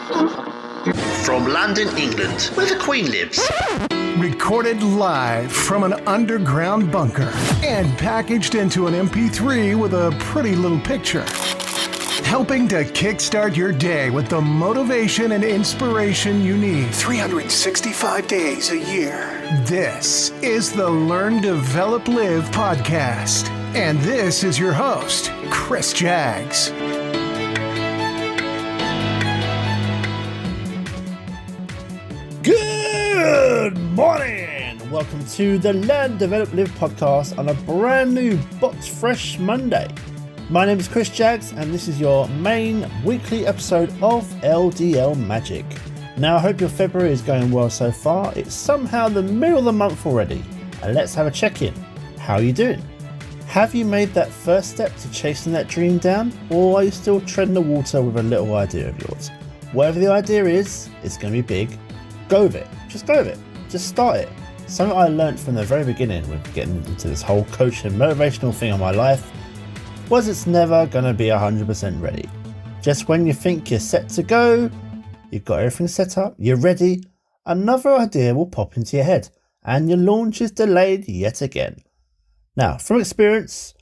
From London, England, where the Queen lives. Recorded live from an underground bunker and packaged into an MP3 with a pretty little picture. Helping to kickstart your day with the motivation and inspiration you need 365 days a year. This is the Learn, Develop, Live podcast. And this is your host, Chris Jaggs. Good morning! Welcome to the Learn, Develop, Live podcast on a brand new Box Fresh Monday. My name is Chris Jaggs and this is your main weekly episode of LDL Magic. Now I hope your February is going well so far. It's somehow the middle of the month already and let's have a check-in. How are you doing? Have you made that first step to chasing that dream down, or are you still treading the water with a little idea of yours? Whatever the idea is, it's going to be big. Go with it. Just go with it. Just start it. Something I learned from the very beginning with getting into this whole coaching motivational thing in my life was it's never going to be 100% ready. Just when you think you're set to go, you've got everything set up, you're ready, another idea will pop into your head and your launch is delayed yet again. Now, from experience,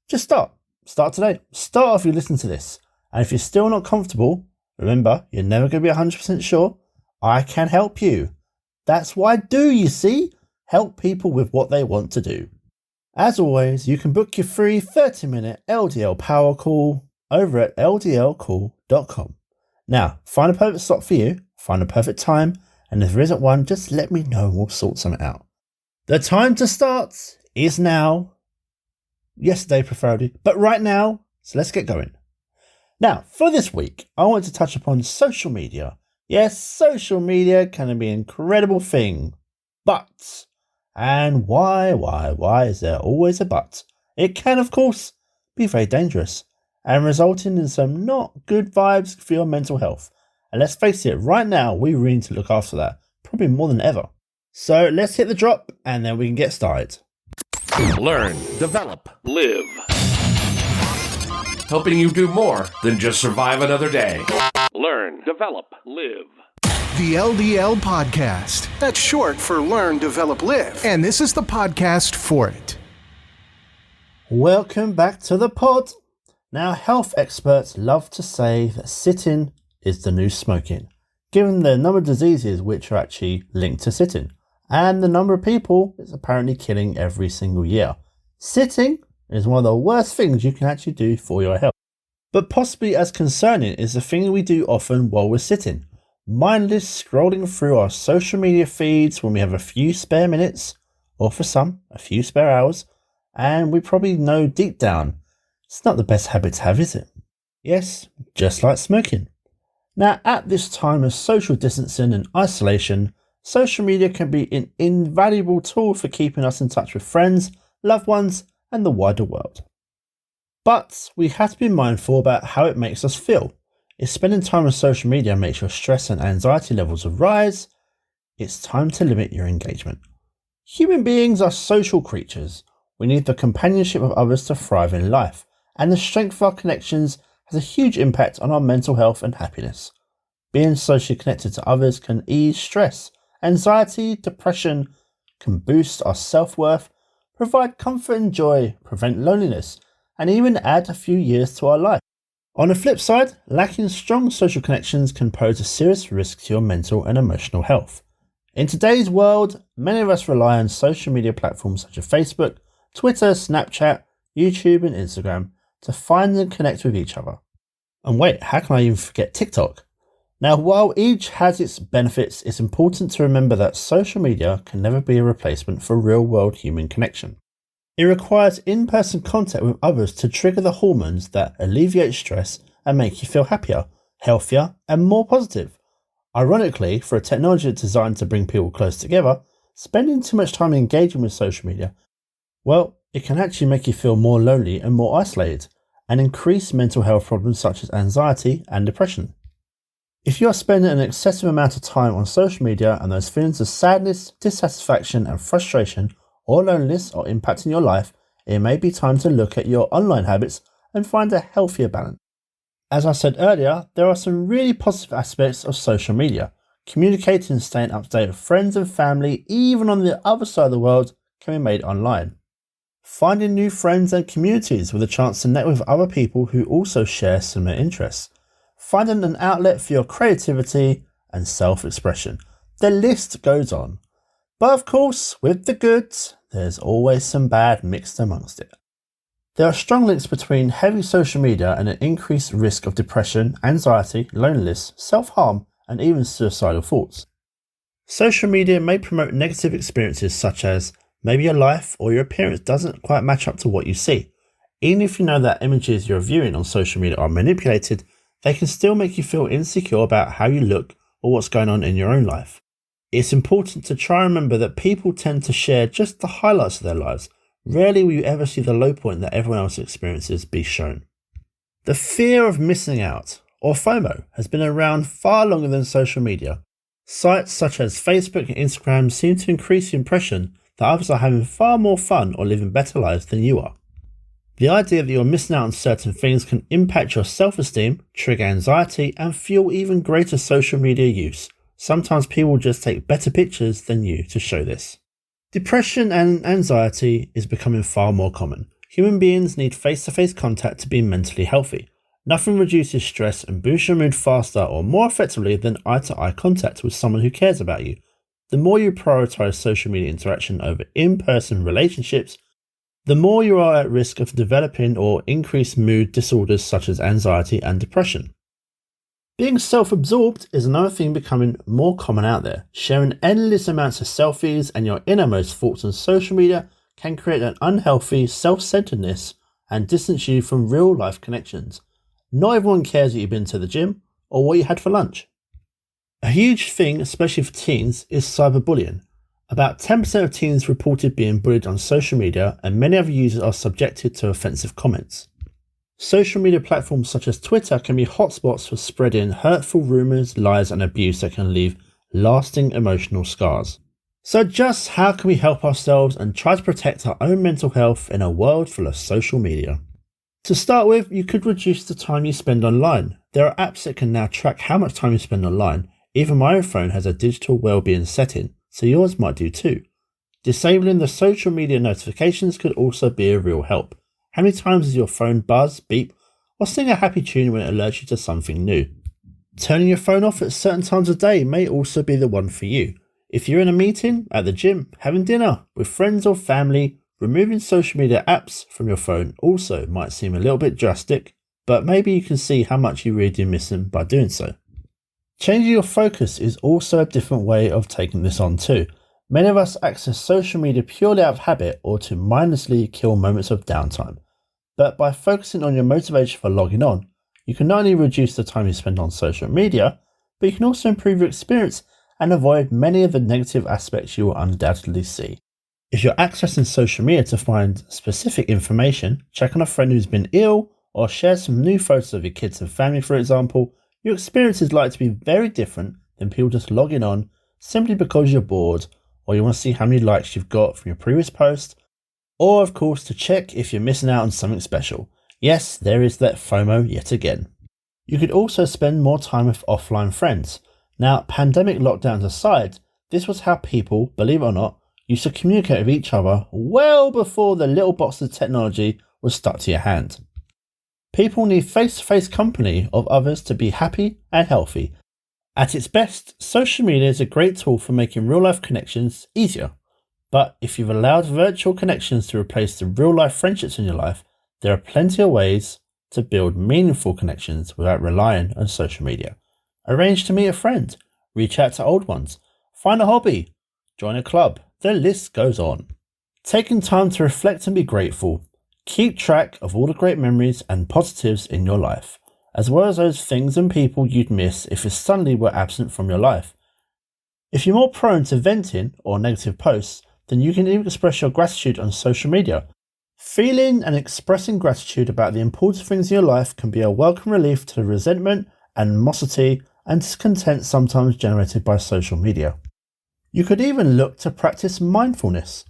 just start. Start today. Start if you listen to this. And if you're still not comfortable, remember, you're never going to be 100% sure. I can help you. That's what I do, you see. Help people with what they want to do. As always, you can book your free 30-minute LDL power call over at ldlcall.com. Now, find a perfect slot for you, find a perfect time, and if there isn't one, just let me know and we'll sort something out. The time to start is now. Yesterday preferably, but right now, so let's get going. Now, for this week, I want to touch upon social media. Yes, social media can be an incredible thing, but, and why is there always a but? It can, of course, be very dangerous and resulting in some not good vibes for your mental health. And let's face it, right now, we really need to look after that, probably more than ever. So let's hit the drop and then we can get started. Learn, develop, live. Helping you do more than just survive another day. Learn, develop, live. The LDL podcast. That's short for Learn, Develop, Live. And this is the podcast for it. Welcome back to the pod. Now, health experts love to say that sitting is the new smoking, given the number of diseases which are actually linked to sitting, and the number of people it's apparently killing every single year. Sitting is one of the worst things you can actually do for your health. But possibly as concerning is the thing we do often while we're sitting. Mindless scrolling through our social media feeds when we have a few spare minutes, or for some, a few spare hours, and we probably know deep down, it's not the best habit to have, is it? Yes, just like smoking. Now, at this time of social distancing and isolation, social media can be an invaluable tool for keeping us in touch with friends, loved ones, and the wider world. But we have to be mindful about how it makes us feel. If spending time on social media makes your stress and anxiety levels rise, it's time to limit your engagement. Human beings are social creatures. We need the companionship of others to thrive in life, and the strength of our connections has a huge impact on our mental health and happiness. Being socially connected to others can ease stress, anxiety, depression, can boost our self-worth, provide comfort and joy, prevent loneliness, and even add a few years to our life. On the flip side, lacking strong social connections can pose a serious risk to your mental and emotional health. In today's world, many of us rely on social media platforms such as Facebook, Twitter, Snapchat, YouTube and Instagram to find and connect with each other. And wait, how can I even forget TikTok? Now, while each has its benefits, it's important to remember that social media can never be a replacement for real-world human connection. It requires in-person contact with others to trigger the hormones that alleviate stress and make you feel happier, healthier, and more positive. Ironically, for a technology designed to bring people close together, spending too much time engaging with social media, well, it can actually make you feel more lonely and more isolated, and increase mental health problems such as anxiety and depression. If you are spending an excessive amount of time on social media and those feelings of sadness, dissatisfaction, and frustration or loneliness are impacting your life, it may be time to look at your online habits and find a healthier balance. As I said earlier, there are some really positive aspects of social media. Communicating and staying up to date with friends and family, even on the other side of the world, can be made online. Finding new friends and communities with a chance to network with other people who also share similar interests. Finding an outlet for your creativity and self-expression. The list goes on. But of course, with the good, there's always some bad mixed amongst it. There are strong links between heavy social media and an increased risk of depression, anxiety, loneliness, self-harm, and even suicidal thoughts. Social media may promote negative experiences such as maybe your life or your appearance doesn't quite match up to what you see. Even if you know that images you're viewing on social media are manipulated, they can still make you feel insecure about how you look or what's going on in your own life. It's important to try and remember that people tend to share just the highlights of their lives. Rarely will you ever see the low point that everyone else experiences be shown. The fear of missing out, or FOMO, has been around far longer than social media. Sites such as Facebook and Instagram seem to increase the impression that others are having far more fun or living better lives than you are. The idea that you're missing out on certain things can impact your self-esteem, trigger anxiety, and fuel even greater social media use. Sometimes people just take better pictures than you to show this. Depression and anxiety is becoming far more common. Human beings need face-to-face contact to be mentally healthy. Nothing reduces stress and boosts your mood faster or more effectively than eye-to-eye contact with someone who cares about you. The more you prioritise social media interaction over in-person relationships, the more you are at risk of developing or increased mood disorders such as anxiety and depression. Being self-absorbed is another thing becoming more common out there. Sharing endless amounts of selfies and your innermost thoughts on social media can create an unhealthy self-centeredness and distance you from real-life connections. Not everyone cares that you've been to the gym or what you had for lunch. A huge thing, especially for teens, is cyberbullying. About 10% of teens reported being bullied on social media, and many other users are subjected to offensive comments. Social media platforms such as Twitter can be hotspots for spreading hurtful rumours, lies and abuse that can leave lasting emotional scars. So just how can we help ourselves and try to protect our own mental health in a world full of social media? To start with, you could reduce the time you spend online. There are apps that can now track how much time you spend online. Even my own phone has a digital wellbeing setting, so yours might do too. Disabling the social media notifications could also be a real help. How many times does your phone buzz, beep, or sing a happy tune when it alerts you to something new? Turning your phone off at certain times of day may also be the one for you. If you're in a meeting, at the gym, having dinner, with friends or family, removing social media apps from your phone also might seem a little bit drastic, but maybe you can see how much you really do miss them by doing so. Changing your focus is also a different way of taking this on too. Many of us access social media purely out of habit or to mindlessly kill moments of downtime. But by focusing on your motivation for logging on, you can not only reduce the time you spend on social media, but you can also improve your experience and avoid many of the negative aspects you will undoubtedly see. If you're accessing social media to find specific information, check on a friend who's been ill, or share some new photos of your kids and family for example, your experience is likely to be very different than people just logging on simply because you're bored, or you want to see how many likes you've got from your previous post, or of course to check if you're missing out on something special. Yes, there is that FOMO yet again. You could also spend more time with offline friends. Now, pandemic lockdowns aside, this was how people, believe it or not, used to communicate with each other well before the little box of technology was stuck to your hand. People need face-to-face company of others to be happy and healthy. At its best, social media is a great tool for making real-life connections easier. But if you've allowed virtual connections to replace the real-life friendships in your life, there are plenty of ways to build meaningful connections without relying on social media. Arrange to meet a friend, reach out to old ones, find a hobby, join a club, the list goes on. Taking time to reflect and be grateful. Keep track of all the great memories and positives in your life, as well as those things and people you'd miss if they suddenly were absent from your life. If you're more prone to venting or negative posts, then you can even express your gratitude on social media. Feeling and expressing gratitude about the important things in your life can be a welcome relief to the resentment, animosity, and discontent sometimes generated by social media. You could even look to practice mindfulness.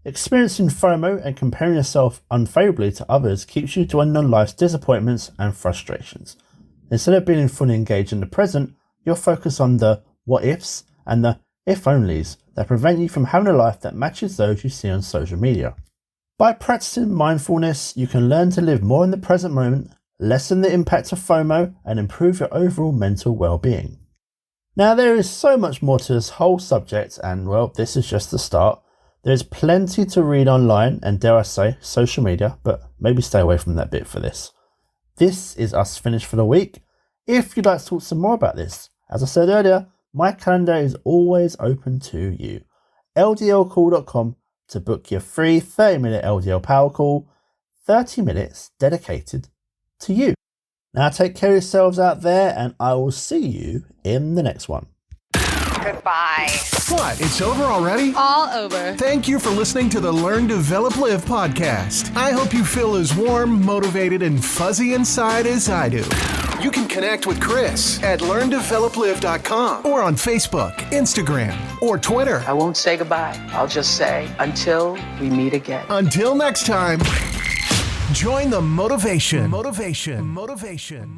Experiencing FOMO and comparing yourself unfavourably to others keeps you dwelling on life's disappointments and frustrations. Instead of being fully engaged in the present, you'll focus on the what ifs and the if onlys that prevent you from having a life that matches those you see on social media. By practicing mindfulness, you can learn to live more in the present moment, lessen the impact of FOMO, and improve your overall mental well-being. Now, there is so much more to this whole subject, and well, this is just the start. There's plenty to read online and, dare I say, social media, but maybe stay away from that bit for this. This is us finished for the week. If you'd like to talk some more about this, as I said earlier, my calendar is always open to you. ldlcall.com to book your free 30-minute LDL power call, 30 minutes dedicated to you. Now take care of yourselves out there, and I will see you in the next one. Goodbye. What? It's over already? All over. Thank you for listening to the Learn, Develop, Live podcast. I hope you feel as warm, motivated, and fuzzy inside as I do. You can connect with Chris at LearnDevelopLive.com or on Facebook, Instagram, or Twitter. I won't say goodbye. I'll just say until we meet again. Until next time, join the motivation. Motivation.